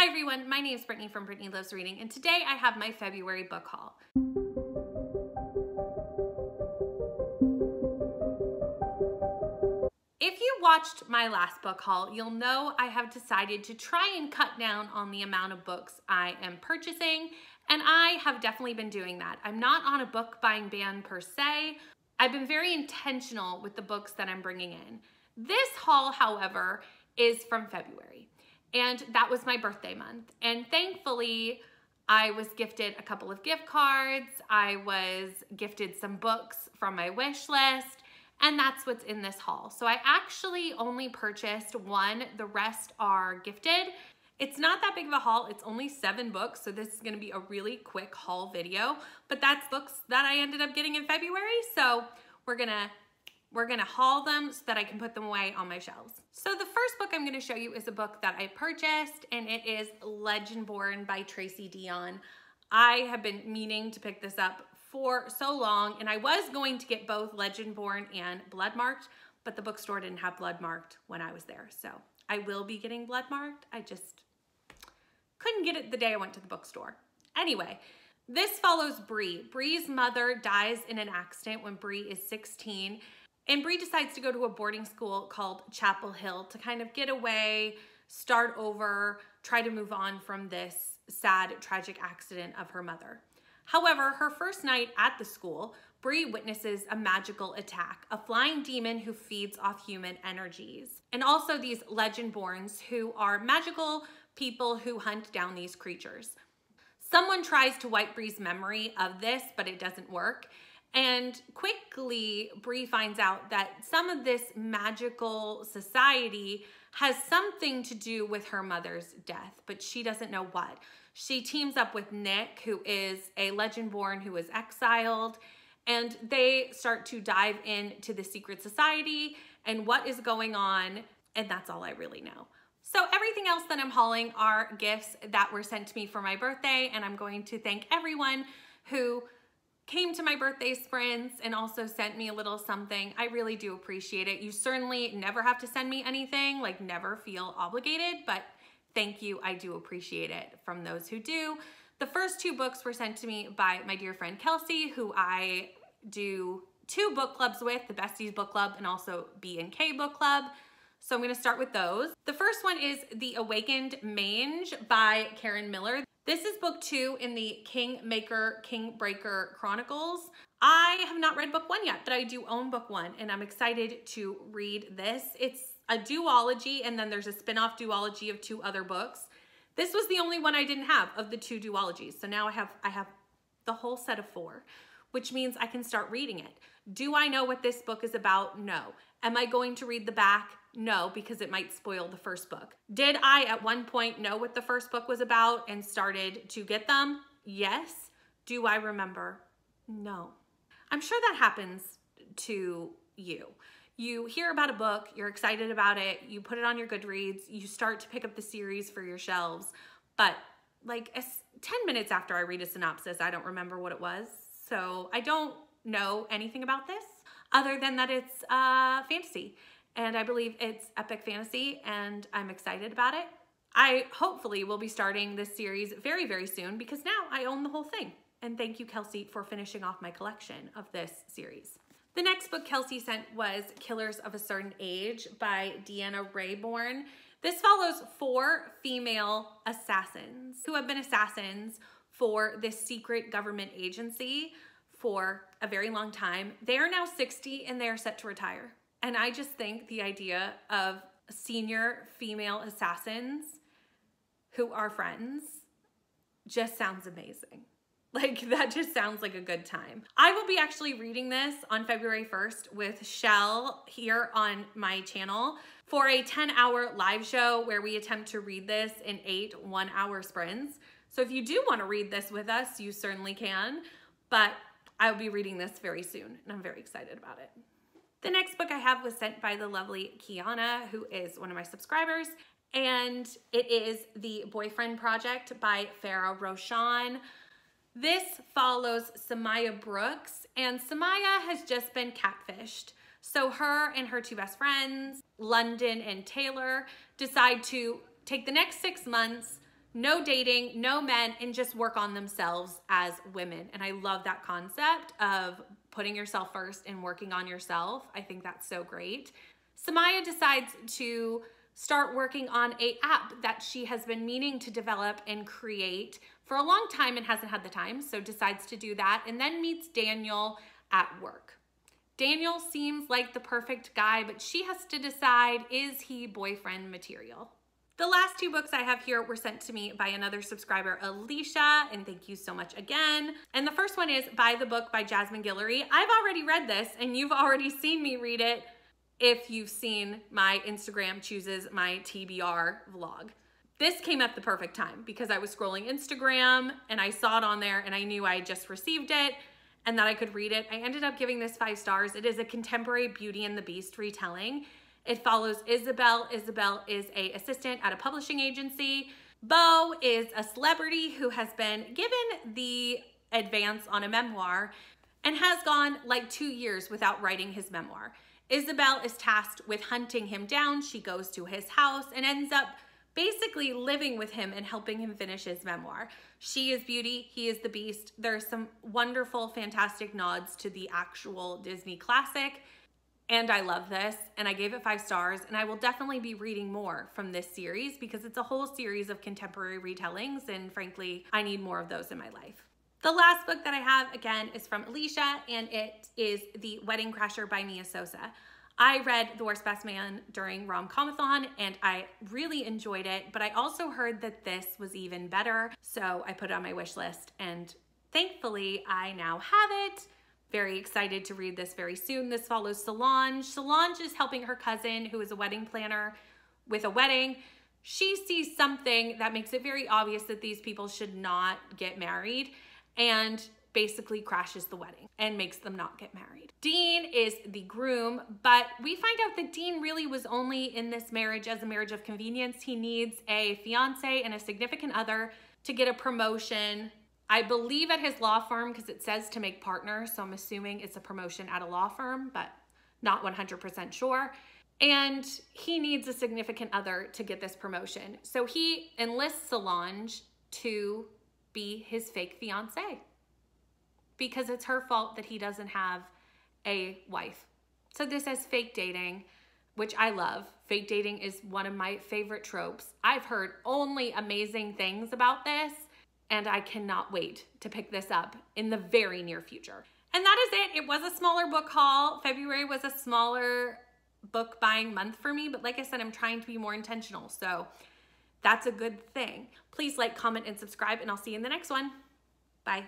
Hi everyone, my name is Brittany from Brittany Loves Reading, and today I have my February book haul. If you watched my last book haul, you'll know I have decided to try and cut down on the amount of books I am purchasing, and I have definitely been doing that. I'm not on a book buying ban per se. I've been very intentional with the books that I'm bringing in. This haul, however, is from February, and that was my birthday month. And thankfully, I was gifted a couple of gift cards. I was gifted some books from my wish list, and that's what's in this haul. So I actually only purchased one. The rest are gifted. It's not that big of a haul. It's only 7 books, so this is gonna be a really quick haul video, but that's books that I ended up getting in February, so we're gonna haul them so that I can put them away on my shelves. So the first book I'm gonna show you is a book that I purchased, and it is Legendborn by Tracy Deonn. I have been meaning to pick this up for so long, and I was going to get both Legendborn and Bloodmarked, but the bookstore didn't have Bloodmarked when I was there, so I will be getting Bloodmarked. I just couldn't get it the day I went to the bookstore. Anyway, this follows Bree. Bree's mother dies in an accident when Bree is 16, and Bree decides to go to a boarding school called Chapel Hill to kind of get away, start over, try to move on from this sad, tragic accident of her mother. However, her first night at the school, Bree witnesses a magical attack, a flying demon who feeds off human energies, and also these Legendborns who are magical people who hunt down these creatures. Someone tries to wipe Bree's memory of this, but it doesn't work. And quickly, Bree finds out that some of this magical society has something to do with her mother's death, but she doesn't know what. She teams up with Nick, who is a Legendborn who is exiled, and they start to dive into the secret society and what is going on, and that's all I really know. So everything else that I'm hauling are gifts that were sent to me for my birthday, and I'm going to thank everyone who came to my birthday sprints and also sent me a little something. I really do appreciate it. You certainly never have to send me anything, like never feel obligated, but thank you, I do appreciate it from those who do. The first 2 books were sent to me by my dear friend Kelsey, who I do 2 book clubs with, the Besties Book Club and also B&K Book Club. So I'm gonna start with those. The first one is The Awakened Mange by Karen Miller. This is book 2 in the Kingmaker, Kingbreaker Chronicles. I have not read book 1 yet, but I do own book 1, and I'm excited to read this. It's a duology, and then there's a spin-off duology of 2 other books. This was the only one I didn't have of the 2 duologies, so now I have the whole set of 4, which means I can start reading it. Do I know what this book is about? No. Am I going to read the back? No, because it might spoil the first book. Did I at one point know what the first book was about and started to get them? Yes. Do I remember? No. I'm sure that happens to you. You hear about a book, you're excited about it, you put it on your Goodreads, you start to pick up the series for your shelves, but like 10 minutes after I read a synopsis, I don't remember what it was. So I don't know anything about this other than that it's fantasy. And I believe it's epic fantasy, and I'm excited about it. I hopefully will be starting this series very, very soon because now I own the whole thing. And thank you, Kelsey, for finishing off my collection of this series. The next book Kelsey sent was Killers of a Certain Age by Deanna Raybourn. This follows 4 female assassins who have been assassins for this secret government agency for a very long time. They are now 60 and they are set to retire. And I just think the idea of senior female assassins who are friends just sounds amazing. Like, that just sounds like a good time. I will be actually reading this on February 1st with Shell here on my channel for a 10-hour live show where we attempt to read this in 8 one-hour sprints. So if you do want to read this with us, you certainly can, but I'll be reading this very soon, and I'm very excited about it. The next book I have was sent by the lovely Kiana, who is one of my subscribers, and it is The Boyfriend Project by Farah Roshan. This follows Samaya Brooks, and Samaya has just been catfished. So her and her 2 best friends, London and Taylor, decide to take the next 6 months no dating, no men, and just work on themselves as women. And I love that concept of putting yourself first and working on yourself. I think that's so great. Samaya decides to start working on an app that she has been meaning to develop and create for a long time and hasn't had the time, so decides to do that, and then meets Daniel at work. Daniel seems like the perfect guy, but she has to decide, is he boyfriend material? The last two books I have here were sent to me by another subscriber, Alicia, and thank you so much again. And the first one is By the Book by Jasmine Guillory. I've already read this, and you've already seen me read it if you've seen my Instagram Chooses My TBR vlog. This came at the perfect time because I was scrolling Instagram and I saw it on there and I knew I had just received it and that I could read it. I ended up giving this 5 stars. It is a contemporary Beauty and the Beast retelling. It follows Isabel. Isabel is an assistant at a publishing agency. Beau is a celebrity who has been given the advance on a memoir and has gone like 2 years without writing his memoir. Isabel is tasked with hunting him down. She goes to his house and ends up basically living with him and helping him finish his memoir. She is Beauty, he is the Beast. There's some wonderful, fantastic nods to the actual Disney classic, and I love this, and I gave it 5 stars, and I will definitely be reading more from this series because it's a whole series of contemporary retellings, and frankly, I need more of those in my life. The last book that I have, again, is from Alicia, and it is The Wedding Crasher by Mia Sosa. I read The Worst Best Man during Rom-Comathon, and I really enjoyed it, but I also heard that this was even better, so I put it on my wish list, and thankfully, I now have it. Very excited to read this very soon. This follows Solange. Solange is helping her cousin, who is a wedding planner, with a wedding. She sees something that makes it very obvious that these people should not get married, and basically crashes the wedding and makes them not get married. Dean is the groom, but we find out that Dean really was only in this marriage as a marriage of convenience. He needs a fiance and a significant other to get a promotion, I believe at his law firm, because it says to make partners, so I'm assuming it's a promotion at a law firm, but not 100% sure. And he needs a significant other to get this promotion. So he enlists Solange to be his fake fiance because it's her fault that he doesn't have a wife. So this is fake dating, which I love. Fake dating is one of my favorite tropes. I've heard only amazing things about this, and I cannot wait to pick this up in the very near future. And that is it. It was a smaller book haul. February was a smaller book buying month for me, but like I said, I'm trying to be more intentional, so that's a good thing. Please like, comment, and subscribe, and I'll see you in the next one. Bye.